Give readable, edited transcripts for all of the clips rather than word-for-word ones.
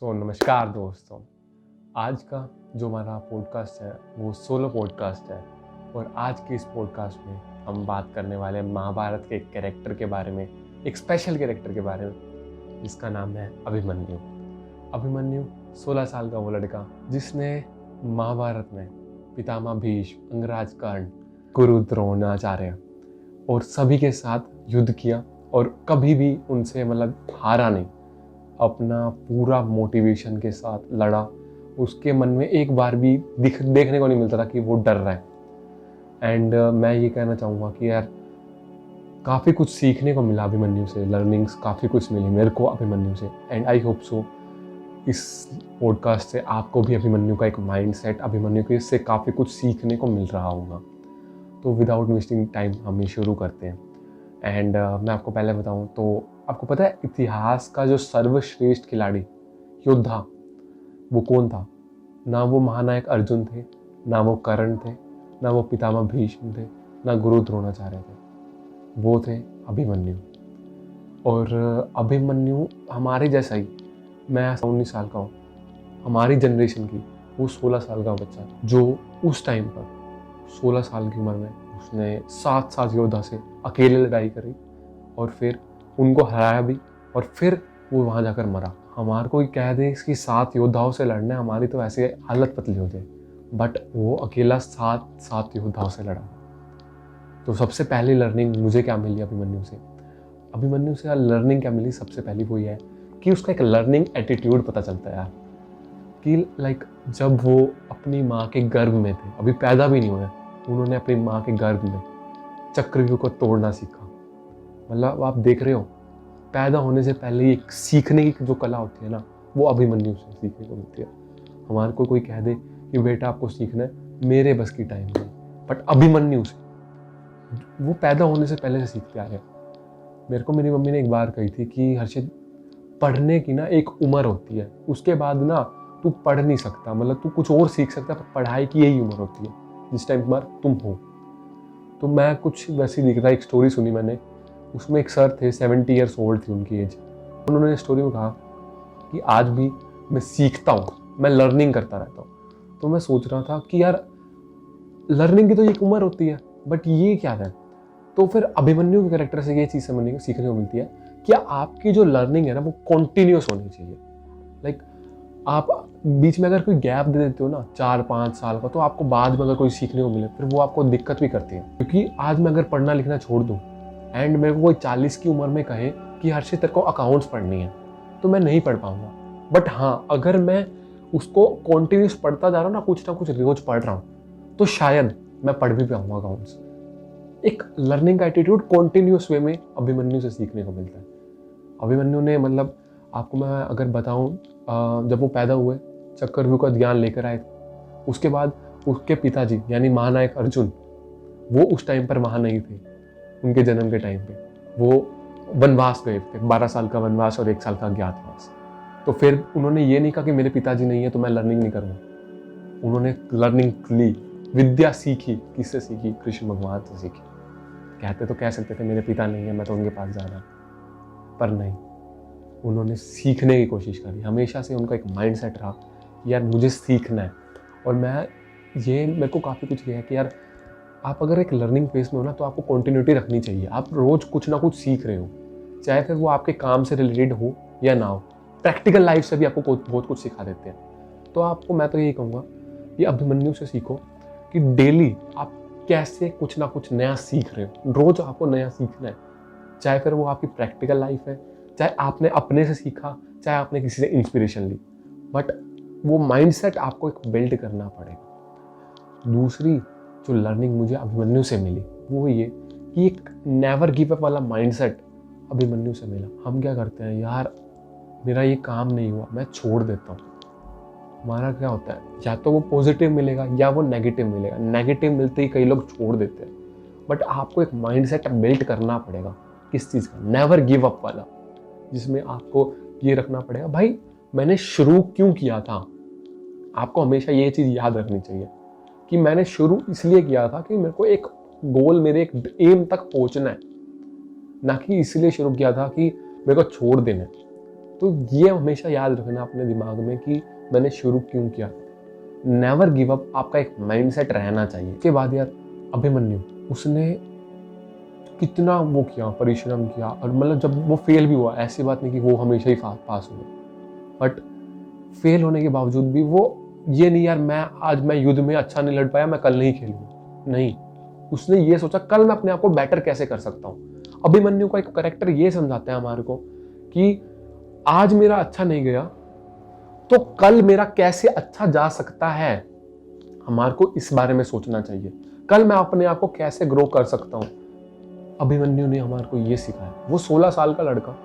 नमस्कार दोस्तों। आज का जो हमारा पॉडकास्ट है वो सोलो पॉडकास्ट है और आज के इस पॉडकास्ट में हम बात करने वाले हैं महाभारत के एक कैरेक्टर के बारे में, एक स्पेशल कैरेक्टर के बारे में जिसका नाम है अभिमन्यु। अभिमन्यु 16 साल का वो लड़का जिसने महाभारत में पितामह भीष्म, अंगराज कर्ण, गुरु द्रोणाचार्य और सभी के साथ युद्ध किया और कभी भी उनसे हारा नहीं। अपना पूरा मोटिवेशन के साथ लड़ा। उसके मन में एक बार भी देखने को नहीं मिलता था कि वो डर रहा है। एंड मैं ये कहना चाहूँगा कि यार काफ़ी कुछ सीखने को मिला अभिमन्यु से, लर्निंग्स काफ़ी कुछ मिली मेरे को अभिमन्यु से। एंड आई होप सो इस पॉडकास्ट से आपको भी अभिमन्यु का एक माइंडसेट, अभिमन्यु के इससे काफ़ी कुछ सीखने को मिल रहा होगा। तो विदाउट वेस्टिंग टाइम हम ये शुरू करते हैं। एंड मैं आपको पहले बताऊं तो आपको पता है इतिहास का जो सर्वश्रेष्ठ खिलाड़ी, योद्धा, वो कौन था? ना वो महानायक अर्जुन थे, ना वो कर्ण थे, ना वो पितामह भीष्म थे, ना गुरु द्रोणाचार्य थे। वो थे अभिमन्यु। और अभिमन्यु हमारे जैसा ही, मैं 19 साल का हूँ, हमारी जनरेशन की वो 16 साल का बच्चा जो उस टाइम पर 16 साल की उम्र में उसने 7 योद्धा से अकेले लड़ाई करी और फिर उनको हराया भी और फिर वो वहाँ जाकर मरा। हमारे कोई कह दे कि 7 योद्धाओं से लड़ना है, हमारी तो ऐसे हालत पतली हो जाए, बट वो अकेला 7 योद्धाओं से लड़ा। तो सबसे पहली लर्निंग मुझे क्या मिली अभिमन्यु से? अभिमन्यु से लर्निंग क्या मिली? सबसे पहली वो ये है कि उसका एक लर्निंग एटीट्यूड पता चलता है यार, कि जब वो अपनी माँ के गर्भ में थे, अभी पैदा भी नहीं हुए, उन्होंने अपनी माँ के गर्भ में चक्रव्यूह को तोड़ना सीखा। आप देख रहे हो, पैदा होने से पहले ही एक सीखने की जो कला होती है ना, वो अभिमन्यु से सीखने को मिलती है। हमारे को कोई कह दे कि बेटा आपको सीखना है, मेरे बस की टाइम नहीं, बट अभिमन्यु से वो पैदा होने से पहले से सीखते आ रहे हैं। मेरे को मेरी मम्मी ने एक बार कही थी कि हर्षित, पढ़ने की ना एक उम्र होती है, उसके बाद ना तू पढ़ नहीं सकता, तू कुछ और सीख सकता है, पर पढ़ाई की यही उम्र होती है जिस टाइम पर तुम हो। तो मैं कुछ वैसे ही दिख रहा, एक स्टोरी सुनी मैंने, उसमें एक सर थे, 70 ईयर्स ओल्ड थी उनकी एज। उन्होंने स्टोरी में कहा कि आज भी मैं सीखता हूँ, मैं लर्निंग करता रहता हूँ। तो मैं सोच रहा था कि यार लर्निंग की तो एक उम्र होती है, बट ये क्या है? तो फिर अभिमन्यु के कैरेक्टर से ये चीज़ सीखने को मिलती है कि आपकी जो लर्निंग है ना वो कॉन्टिन्यूस होनी चाहिए। आप बीच में अगर कोई गैप दे देते हो ना 4-5 साल का, तो आपको बाद में अगर कोई सीखने को मिले फिर वो आपको दिक्कत भी करती है। क्योंकि आज मैं अगर पढ़ना लिखना छोड़ दूँ एंड मेरे को कोई 40 की उम्र में कहे कि हर्षित तेरे को अकाउंट्स पढ़नी है, तो मैं नहीं पढ़ पाऊंगा। बट हाँ, अगर मैं उसको कॉन्टिन्यूस पढ़ता जा रहा हूँ ना कुछ रोज पढ़ रहा हूँ, तो शायद मैं पढ़ भी पाऊंगा अकाउंट्स। एक लर्निंग का एटीट्यूड कॉन्टिन्यूस वे में अभिमन्यु से सीखने को मिलता है। अभिमन्यु ने आपको मैं अगर बताऊं, जब वो पैदा हुए चक्रव्यूह का ज्ञान लेकर आए, उसके बाद उसके पिताजी यानी महानायक अर्जुन, वो उस टाइम पर वहाँ नहीं थे। उनके जन्म के टाइम पे वो वनवास गए थे, 12 साल का वनवास और 1 साल का अज्ञातवास। तो फिर उन्होंने ये नहीं कहा कि मेरे पिताजी नहीं है तो मैं लर्निंग नहीं करूँगा। उन्होंने लर्निंग ली, विद्या सीखी। किससे सीखी? कृष्ण भगवान से सीखी। कहते तो कह सकते थे मेरे पिता नहीं है, मैं तो उनके पास जा रहा, पर नहीं, उन्होंने सीखने की कोशिश करी। हमेशा से उनका एक माइंडसेट रहा कि यार मुझे सीखना है। और मेरे को काफ़ी कुछ किया कि यार आप अगर एक लर्निंग फेज में हो ना, तो आपको कंटिन्यूटी रखनी चाहिए। आप रोज़ कुछ ना कुछ सीख रहे हो, चाहे फिर वो आपके काम से रिलेटेड हो या ना हो। प्रैक्टिकल लाइफ से भी आपको बहुत कुछ सिखा देते हैं। तो मैं तो यही कहूँगा कि अभिमन्यु से सीखो कि डेली आप कैसे कुछ ना कुछ नया सीख रहे हो। रोज़ आपको नया सीखना है, चाहे फिर वो आपकी प्रैक्टिकल लाइफ है, चाहे आपने अपने से सीखा, चाहे आपने किसी से इंस्पिरेशन ली, बट वो माइंडसेट आपको एक बिल्ड करना पड़ेगा। दूसरी जो लर्निंग मुझे अभिमन्यु से मिली वो ये कि एक नेवर गिव अप वाला माइंडसेट अभिमन्यु से मिला। हम क्या करते हैं, यार मेरा ये काम नहीं हुआ, मैं छोड़ देता हूँ। हमारा क्या होता है, या तो वो पॉजिटिव मिलेगा या वो नेगेटिव मिलेगा। नेगेटिव मिलते ही कई लोग छोड़ देते हैं, बट आपको एक माइंडसेट बिल्ड करना पड़ेगा। किस चीज़ का? नेवर गिव अप वाला, जिसमें आपको ये रखना पड़ेगा, भाई मैंने शुरू क्यों किया था। आपको हमेशा ये चीज़ याद रखनी चाहिए कि मैंने शुरू इसलिए किया था कि मेरे को एक गोल, मेरे एक एम तक पहुंचना है, ना कि इसलिए शुरू किया था कि मेरे को छोड़ देना है। तो ये हमेशा याद रखना अपने दिमाग में कि मैंने शुरू क्यों किया। नेवर गिव अप आपका एक माइंडसेट रहना चाहिए। उसके बाद यार अभिमन्यु, उसने कितना वो किया, परिश्रम किया, और मतलब जब वो फेल भी हुआ, ऐसी बात नहीं कि वो हमेशा ही पास हुआ, बट फेल होने के बावजूद भी वो ये नहीं यार मैं युद्ध में अच्छा नहीं लड़ पाया, मैं कल नहीं खेलूंगा, नहीं, उसने ये सोचा कल मैं अपने आप को बेटर कैसे कर सकता हूँ। अभिमन्यु का एक कैरेक्टर ये समझाता है हमारे को कि आज मेरा अच्छा नहीं गया तो कल मेरा कैसे अच्छा जा सकता है। हमारे को इस बारे में सोचना चाहिए, कल मैं अपने आप को कैसे ग्रो कर सकता हूँ। अभिमन्यु ने हमारे को ये सिखाया। वो 16 साल का लड़का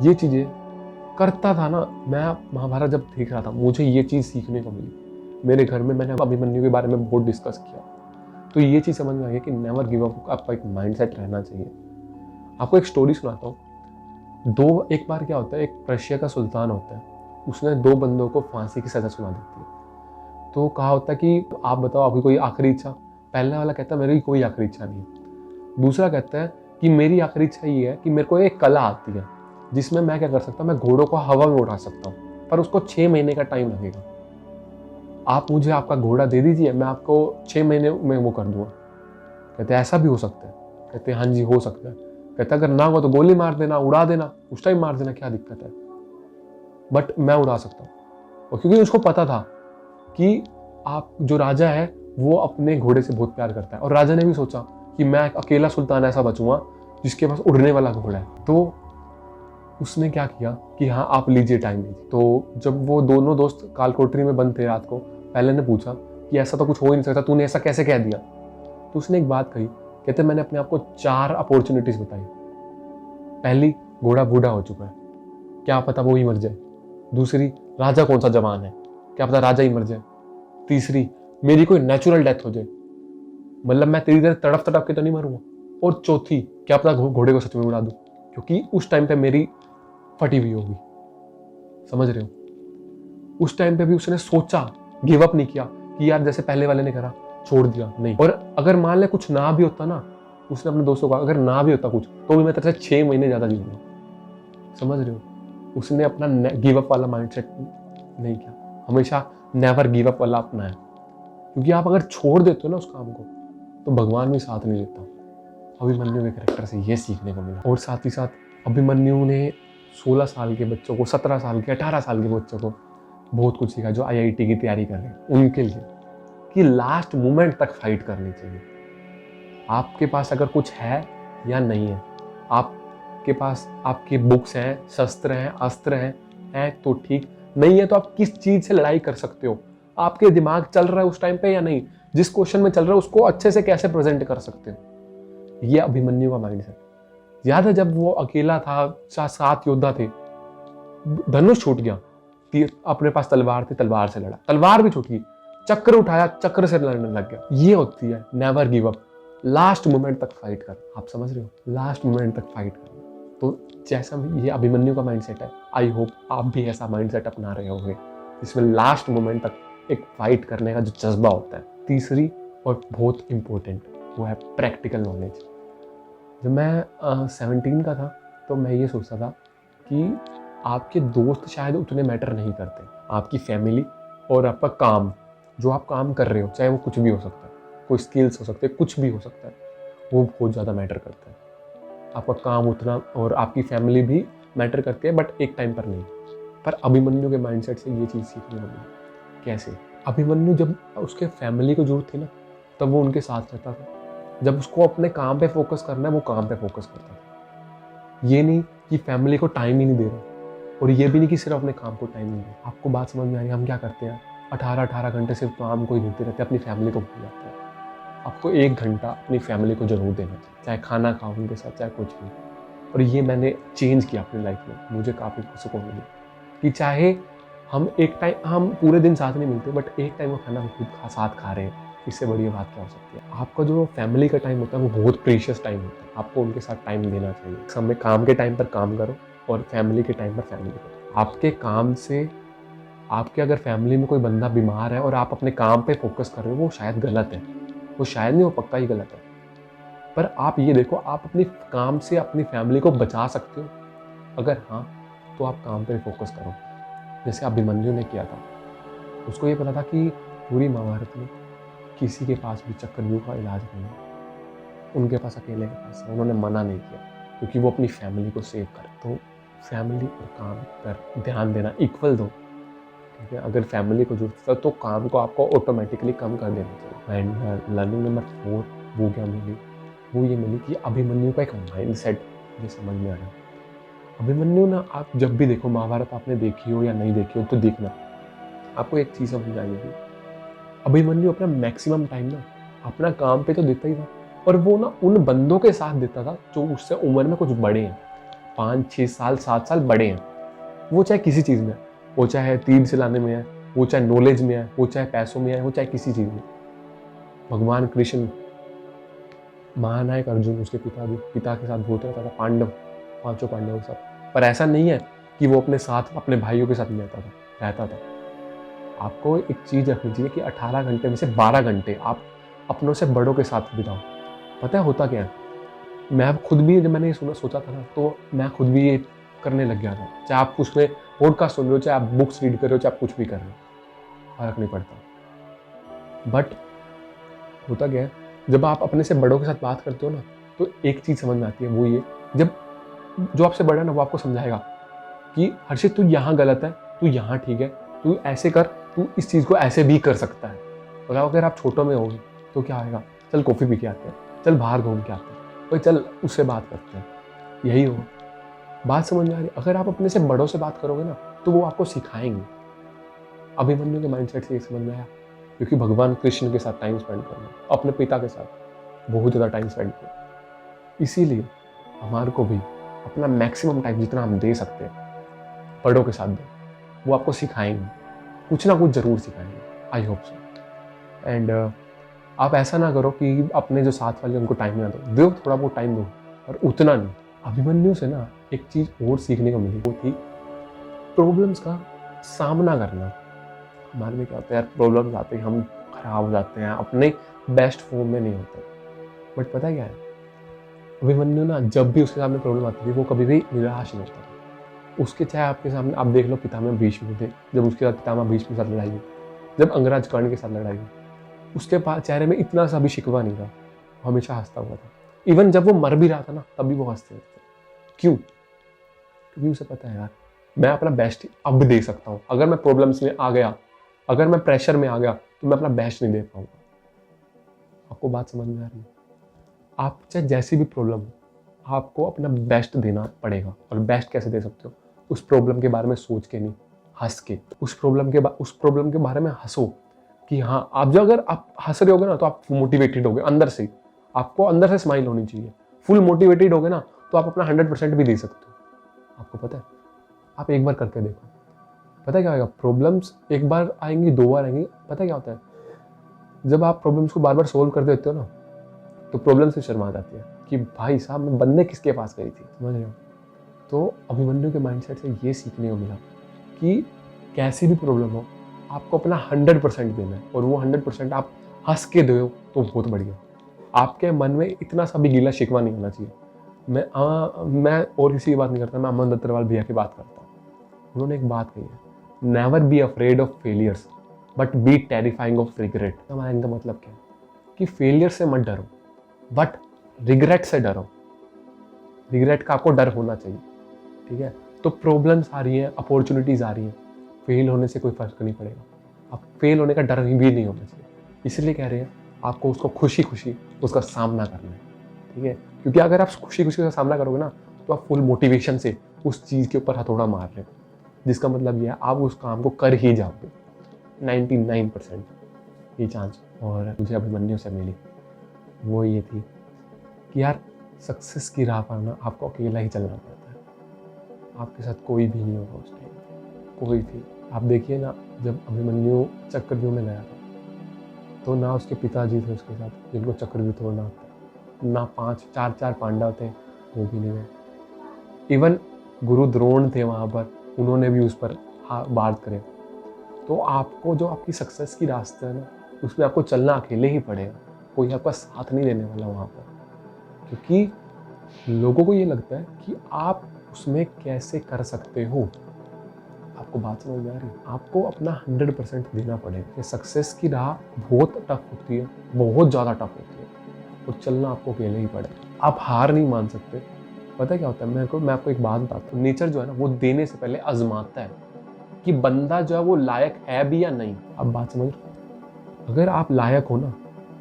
ये चीजें करता था ना। मैं महाभारत जब देख रहा था मुझे ये चीज सीखने को मिली। मेरे घर में मैंने अभिमन्यु के बारे में बहुत डिस्कस किया, तो ये चीज समझ में आ गई कि नेवर गिव अप आपका एक माइंडसेट रहना चाहिए। आपको एक स्टोरी सुनाता हूँ। एक बार क्या होता है, एक पर्शिया का सुल्तान होता है, उसने 2 बंदों को फांसी की सजा सुना देती है। तो कहा होता है कि आप बताओ आपकी कोई आखिरी इच्छा। पहले वाला कहता है मेरी कोई आखिरी इच्छा नहीं है। दूसरा कहता है कि मेरी आखिरी इच्छा ये है कि मेरे को एक कला आती है जिसमें मैं क्या कर सकता हूँ, मैं घोड़ों को हवा में उड़ा सकता हूँ, पर उसको 6 महीने का टाइम लगेगा। आप मुझे आपका घोड़ा दे दीजिए, मैं आपको 6 महीने में वो कर दूंगा। कहते हैं ऐसा भी हो सकता है। कहते हैं हाँ जी हो सकता है। कहता है अगर ना हो तो गोली मार देना, उड़ा देना, उस टाइम मार देना, क्या दिक्कत है, बट मैं उड़ा सकता हूँ। और क्योंकि उसको पता था कि आप जो राजा है वो अपने घोड़े से बहुत प्यार करता है, और राजा ने भी सोचा कि मैं एक अकेला सुल्तान ऐसा बचूंगा जिसके पास उड़ने वाला घोड़ा है। तो उसने क्या किया कि हाँ आप लीजिए टाइम लीजिए। तो जब वो दोनों दोस्त कालकोठरी में बंद थे रात को, पहले ने पूछा कि ऐसा तो कुछ हो ही नहीं सकता, तूने ऐसा कैसे कह दिया। तो उसने एक बात कही, कहते मैंने अपने आप को 4 अपॉर्चुनिटीज बताई। पहली, घोड़ा बूढ़ा हो चुका है, क्या पता वो ही मर जाए। दूसरी, राजा कौन सा जवान है, क्या पता राजा ही मर जाए। तीसरी, मेरी कोई नेचुरल डेथ हो जाए, मतलब मैं तेरी तरह तड़प तड़प के तो नहीं मरूंगा। और चौथी, क्या पता घोड़े को सच में उड़ा दूं, क्योंकि उस टाइम पे मेरी फटी हुई होगी। समझ रहे हो। उस टाइम पे भी उसने सोचा, गिव अप नहीं किया कि यार जैसे पहले वाले ने करा छोड़ दिया, नहीं। और अगर मान ले कुछ ना भी होता ना, उसने अपने दोस्तों का, अगर ना भी होता कुछ तो भी मैं तेरे से 6 महीने ज्यादा जीऊंगा। समझ रहे हो। उसने अपना गिव अप वाला माइंडसेट नहीं किया, हमेशा नेवर गिव अप वाला अपना है। क्योंकि आप अगर छोड़ देते हो ना उस काम को तो भगवान भी साथ नहीं देता। अभिमन्यु के कैरेक्टर से ये सीखने को मिला। और साथ ही साथ अभिमन्यु ने 16 साल के बच्चों को, 17 साल के, 18 साल के बच्चों को बहुत कुछ सिखा जो IIT की तैयारी कर रहे हैं उनके लिए, कि लास्ट मोमेंट तक फाइट करनी चाहिए। आपके पास अगर कुछ है या नहीं है, आपके पास आपकी बुक्स हैं, शस्त्र हैं, अस्त्र हैं तो ठीक, नहीं है तो आप किस चीज से लड़ाई कर सकते हो, आपके दिमाग चल रहा है उस टाइम पे या नहीं, जिस क्वेश्चन में चल रहा है उसको अच्छे से कैसे प्रेजेंट कर सकते हो। ये अभिमन्यु का माइंडसेट। याद है जब वो अकेला था, 7 योद्धा थे, धनुष छूट गया, अपने पास तलवार थी, तलवार से लड़ा, तलवार भी छूट गई, चक्र उठाया, चक्र से लड़ने लग गया। ये होती है never give up, last moment तक फाइट कर। आप समझ रहे हो, लास्ट मोमेंट तक फाइट कर। तो जैसा ये अभिमन्यु का माइंडसेट है, आई होप आप भी ऐसा माइंडसेट अपना रहे होंगे जिसमें लास्ट मोमेंट तक एक फाइट करने का जो जज्बा होता है। तीसरी और बहुत इंपॉर्टेंट वो है प्रैक्टिकल नॉलेज। जब मैं 17 का था तो मैं ये सोचता था कि आपके दोस्त शायद उतने मैटर नहीं करते, आपकी फैमिली और आपका काम, जो आप काम कर रहे हो, चाहे वो कुछ भी हो सकता है, कोई स्किल्स हो सकते हैं, कुछ भी हो सकता है, वो बहुत ज़्यादा मैटर करता है। आपका काम उतना और आपकी फैमिली भी मैटर करती है, बट एक टाइम पर नहीं। पर अभिमन्यु के माइंडसेट से ये चीज़ सीखने को मिली। कैसे? अभिमन्यु जब उसके फैमिली को जरूरत थी ना, तब वो उनके साथ रहता था। जब उसको अपने काम पे फोकस करना है, वो काम पे फोकस करता था। ये नहीं कि फैमिली को टाइम ही नहीं दे रहा, और ये भी नहीं कि सिर्फ अपने काम को टाइम नहीं दे रहा। आपको बात समझ में आ रही है? हम क्या करते हैं, 18 घंटे सिर्फ काम को ही देते रहते हैं, अपनी फैमिली को भूल जाते हैं। आपको 1 घंटा अपनी फैमिली को जरूर देना चाहिए, चाहे खाना खाओ उनके साथ, चाहे कुछ भी। और ये मैंने चेंज किया अपनी लाइफ में, मुझे काफ़ी सुकून मिली कि चाहे हम पूरे दिन साथ नहीं मिलते, बट एक टाइम वो खाना हम खुद साथ खा रहे हैं, इससे बड़ी बात क्या हो सकती है। आपका जो फैमिली का टाइम होता है वो बहुत प्रीशियस टाइम होता है, आपको उनके साथ टाइम देना चाहिए। समय काम के टाइम पर काम करो और फैमिली के टाइम पर फैमिली करो। आपके काम से, आपके अगर फैमिली में कोई बंदा बीमार है और आप अपने काम पे फोकस कर रहे हो, वो शायद गलत है, वो शायद नहीं, वो पक्का ही गलत है। पर आप ये देखो, आप अपने काम से अपनी फैमिली को बचा सकते हो? अगर हाँ, तो आप काम पे फोकस करो। जैसे अभिमन्यु ने किया था, उसको ये पता था कि पूरी महाभारत में किसी के पास भी चक्रव्यूह का इलाज नहीं है, उनके पास अकेले के पास है। उन्होंने मना नहीं किया क्योंकि वो अपनी फैमिली को सेव कर। तो फैमिली और काम पर ध्यान देना इक्वल दो, ठीक है। अगर फैमिली को जरूरत है तो काम को आपको ऑटोमेटिकली कम कर देना चाहिए। एंड लर्निंग नंबर 4 वो क्या मिली, वो ये मिली कि अभिमन्यु का एक माइंडसेट मुझे समझ में आया। अभिमन्यु ना, आप जब भी देखो महाभारत, आपने देखी हो या नहीं देखी हो तो देखना, आपको एक चीज़ समझ आएगी। अभिमन्यु अपना मैक्सिमम टाइम ना अपना काम पे तो देता ही था, और वो ना उन बंदों के साथ देता था जो उससे उम्र में कुछ बड़े हैं, 5-6 साल 7 साल बड़े हैं। वो चाहे किसी चीज़ में, वो चाहे तीर चलाने में है, वो चाहे नॉलेज में है, वो चाहे पैसों में है, वो चाहे किसी चीज़ में। भगवान कृष्ण, महानायक अर्जुन, उसके पिता के साथ बहुत रहता था, पांडव, 5 पांडवों के साथ। पर ऐसा नहीं है कि वो अपने साथ अपने भाइयों के साथ नहीं रहता था। आपको एक चीज़ रखनी चाहिए कि 18 घंटे में से 12 घंटे आप अपनों से बड़ों के साथ बिताओ। पता है होता क्या है, मैं खुद भी जब मैंने ये सोचा था ना, तो मैं खुद भी ये करने लग गया था। चाहे आप कुछ में पॉडकास्ट सुन रहे हो, चाहे आप बुक्स रीड कर रहे हो, चाहे आप कुछ भी कर रहे हो, फर्क नहीं पड़ता। बट होता क्या है, जब आप अपने से बड़ों के साथ बात करते हो ना, तो एक चीज़ समझ में आती है, वो ये, जब जो आपसे बड़ा है ना, वो आपको समझाएगा कि हर्षित तू यहाँ गलत है, तू यहाँ ठीक है, तू ऐसे कर, तू इस चीज़ को ऐसे भी कर सकता है। और अगर आप छोटों में होगे तो क्या आएगा, चल कॉफ़ी पी के आते हैं, चल बाहर घूम के आते हैं, भाई चल उससे बात करते हैं, यही होगा। बात समझ में आ रही? अगर आप अपने से बड़ों से बात करोगे ना, तो वो आपको सिखाएंगे। अभिमन्यु के माइंडसेट से ये समझ में आया, क्योंकि भगवान कृष्ण के साथ टाइम स्पेंड करना, अपने पिता के साथ बहुत ज़्यादा टाइम स्पेंड करना। इसीलिए हमारे को भी अपना मैक्सिमम टाइम जितना हम दे सकते हैं बड़ों के साथ दो, वो आपको सिखाएंगे, कुछ ना कुछ ज़रूर सिखाएंगे। I hope so. एंड आप ऐसा ना करो कि अपने जो साथ वाले उनको टाइम ना दो, थोड़ा बहुत टाइम दो, और उतना नहीं। अभिमन्यु से ना एक चीज़ और सीखने को मिली, वो थी प्रॉब्लम्स का सामना करना। हमारे में क्या होता है यार, प्रॉब्लम्स आते हैं, हम खराब हो जाते हैं, अपने बेस्ट फॉर्म में नहीं होते। बट पता क्या है, अभिमन्यु ना जब भी उसके सामने प्रॉब्लम आती थी, वो कभी भी निराश नहीं होता था। उसके चाहे आपके सामने आप देख लो, पितामह भीष्म थे, जब उसके साथ पितामह भीष्म के साथ लड़ाई हुई, जब अंगराज कर्ण के साथ लड़ाई हुई, उसके पास चेहरे में इतना सा भी शिकवा नहीं था, हमेशा हंसता हुआ था। इवन जब वो मर भी रहा था ना, तब भी वो हंसते थे। क्यों? क्योंकि उसे पता है यार, मैं अपना बेस्ट अब दे सकता हूँ। अगर मैं प्रॉब्लम्स में आ गया, अगर मैं प्रेशर में आ गया, तो मैं अपना बेस्ट नहीं दे पाऊंगा। आपको बात समझ में आ रही है? आप चाहे जैसी भी प्रॉब्लम हो, आपको अपना बेस्ट देना पड़ेगा। और बेस्ट कैसे दे सकते हो? उस प्रॉब्लम के बारे में सोच के नहीं, हंस के। उस प्रॉब्लम के बारे में हंसो कि हाँ, आप जो अगर आप हंस रहे होगे ना, तो आप मोटिवेटेड होगे अंदर से। आपको अंदर से स्माइल होनी चाहिए। फुल मोटिवेटेड होगे ना, तो आप अपना 100% भी दे सकते हो। आपको पता है, आप एक बार करके देखो, पता है क्या होगा। प्रॉब्लम्स एक बार आएंगी, 2 बार आएंगी, पता क्या होता है, जब आप प्रॉब्लम्स को बार बार सोल्व कर देते हो ना, तो प्रॉब्लम से शर्मा जाती है कि भाई साहब, मैं बंदे किसके पास गई थी, समझ रहे हो? तो अभिमन्यु के माइंडसेट से ये सीखने को मिला कि कैसी भी प्रॉब्लम हो, आपको अपना 100% देना है, और वो 100% आप हंस के दो तो बहुत बढ़िया। आपके मन में इतना सा भी गीला शिकवा नहीं होना चाहिए। मैं और किसी की बात नहीं करता, मैं अमन दत्तरवाल भैया की बात करता हूँ। उन्होंने एक बात कही है, never be afraid of failures but be terrifying of regret. हमारा इनका मतलब क्या है कि फेलियर से मत डरो, बट रिग्रेट से डरो। रिग्रेट का आपको डर होना चाहिए, ठीक है? तो प्रॉब्लम्स आ रही हैं, अपॉर्चुनिटीज़ आ रही हैं, फेल होने से कोई फर्क नहीं पड़ेगा। अब फेल होने का डर भी नहीं होना चाहिए। इसलिए कह रहे हैं, आपको उसको खुशी खुशी उसका सामना करना है, ठीक है? क्योंकि अगर आप खुशी खुशी का सामना करोगे ना, तो आप फुल मोटिवेशन से उस चीज़ के ऊपर हथौड़ा मार रहे हो, जिसका मतलब ये है आप उस काम को कर ही जाओगे। 99% ये चांस। और मुझे अभिमन्यु से मिली वो ये थी कि यार, सक्सेस की राह पर ना आपको अकेला ही चलना पड़ता है। आपके साथ कोई भी नहीं होगा उस टाइम, कोई भी। आप देखिए ना, जब अभिमन्यु चक्रव्यूह में गया था, तो ना उसके पिताजी थे उसके साथ जिनको चक्रव्यूह तोड़ना होता है, ना 4 पांडव थे, वो भी नहीं गए। इवन गुरु द्रोण थे वहाँ पर, उन्होंने भी उस पर बात करे। तो आपको जो आपकी सक्सेस की रास्ता है ना, उसमें आपको चलना अकेले ही पड़ेगा, कोई आपका साथ नहीं देने वाला वहाँ पर। क्योंकि लोगों को ये लगता है कि आप उसमें कैसे कर सकते हो। आपको बात समझ में आ रही है? आपको अपना 100% देना पड़ेगा। ये सक्सेस की राह बहुत टफ होती है, बहुत ज़्यादा टफ होती है, और चलना आपको अकेले ही पड़ेगा। आप हार नहीं मान सकते। पता है क्या होता है, मैं आपको एक बात बताता हूँ। नेचर जो है ना, वो देने से पहले आजमाता है कि बंदा जो है वो लायक है भी या नहीं। आप बात समझ रहे हो? अगर आप लायक हो ना,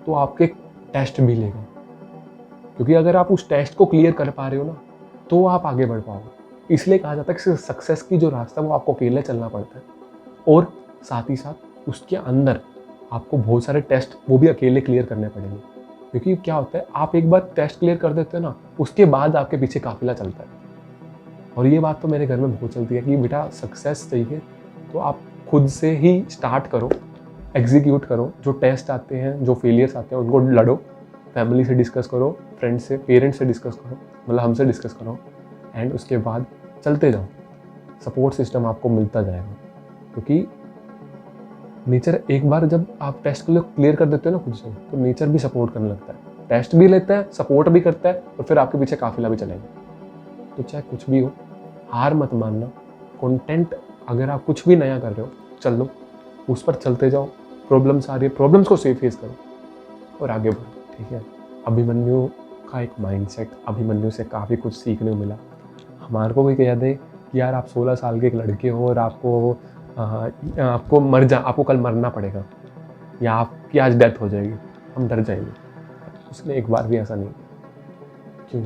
तो आपके टेस्ट भी लेगा, क्योंकि अगर आप उस टेस्ट को क्लियर कर पा रहे हो ना, तो आप आगे बढ़ पाओगे। इसलिए कहा जाता है कि सक्सेस की जो रास्ता है वो आपको अकेले चलना पड़ता है, और साथ ही साथ उसके अंदर आपको बहुत सारे टेस्ट वो भी अकेले क्लियर करने पड़ेंगे। क्योंकि क्या होता है, आप एक बार टेस्ट क्लियर कर देते हो ना, उसके बाद आपके पीछे काफिला चलता है। और ये बात तो मेरे घर में बहुत चलती है कि बेटा सक्सेस चाहिए तो आप खुद से ही स्टार्ट करो, एग्जीक्यूट करो। जो टेस्ट आते हैं, जो फेलियर्स आते हैं, उनको लड़ो, फैमिली से डिस्कस करो, फ्रेंड्स से, पेरेंट्स से डिस्कस करो, मतलब हमसे डिस्कस करो, एंड उसके बाद चलते जाओ। सपोर्ट सिस्टम आपको मिलता जाएगा, क्योंकि नेचर एक बार जब आप टेस्ट को क्लियर कर देते हो ना खुद से, तो नेचर भी सपोर्ट करने लगता है, टेस्ट भी लेता है, सपोर्ट भी करता है, और फिर आपके पीछे काफिला भी चलेगा। तो चाहे कुछ भी हो, हार मत मानना। कंटेंट अगर आप कुछ भी नया कर रहे हो, चल लो, उस पर चलते जाओ। प्रॉब्लम्स आ रही है, प्रॉब्लम्स को सेफ फेस करो और आगे बढ़ो। ठीक है। अभिमन्यु का एक माइंडसेट, अभिमन्यु से काफ़ी कुछ सीखने को मिला। हमारे को भी कह दे कि यार आप 16 साल के एक लड़के हो और आपको कल मरना पड़ेगा, या आपकी आज डेथ हो जाएगी, हम डर जाएंगे। उसने एक बार भी ऐसा नहीं किया। क्यों?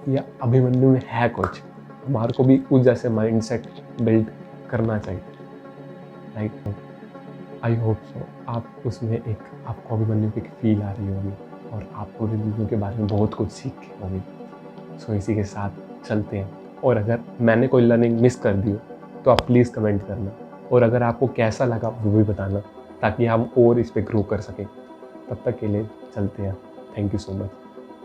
या अभिमन्यु में है कुछ, हमारे को भी उस जैसे माइंडसेट बिल्ड करना चाहिए। राइट। आई होप सो आप उसमें एक आपको अभिमन्यु की फील आ रही होगी, और आपको अभिमन्यु के बारे में बहुत कुछ सीखी होगी। सो इसी के साथ चलते हैं। और अगर मैंने कोई लर्निंग मिस कर दी हो तो आप प्लीज़ कमेंट करना, और अगर आपको कैसा लगा वो भी बताना, ताकि हम और इस पर ग्रो कर सकें। तब तक के लिए चलते हैं। Thank you so much.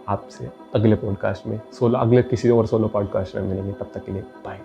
आपसे अगले पॉडकास्ट में अगले किसी और सोलो पॉडकास्ट में मिलेंगे। तब तक के लिए बाय।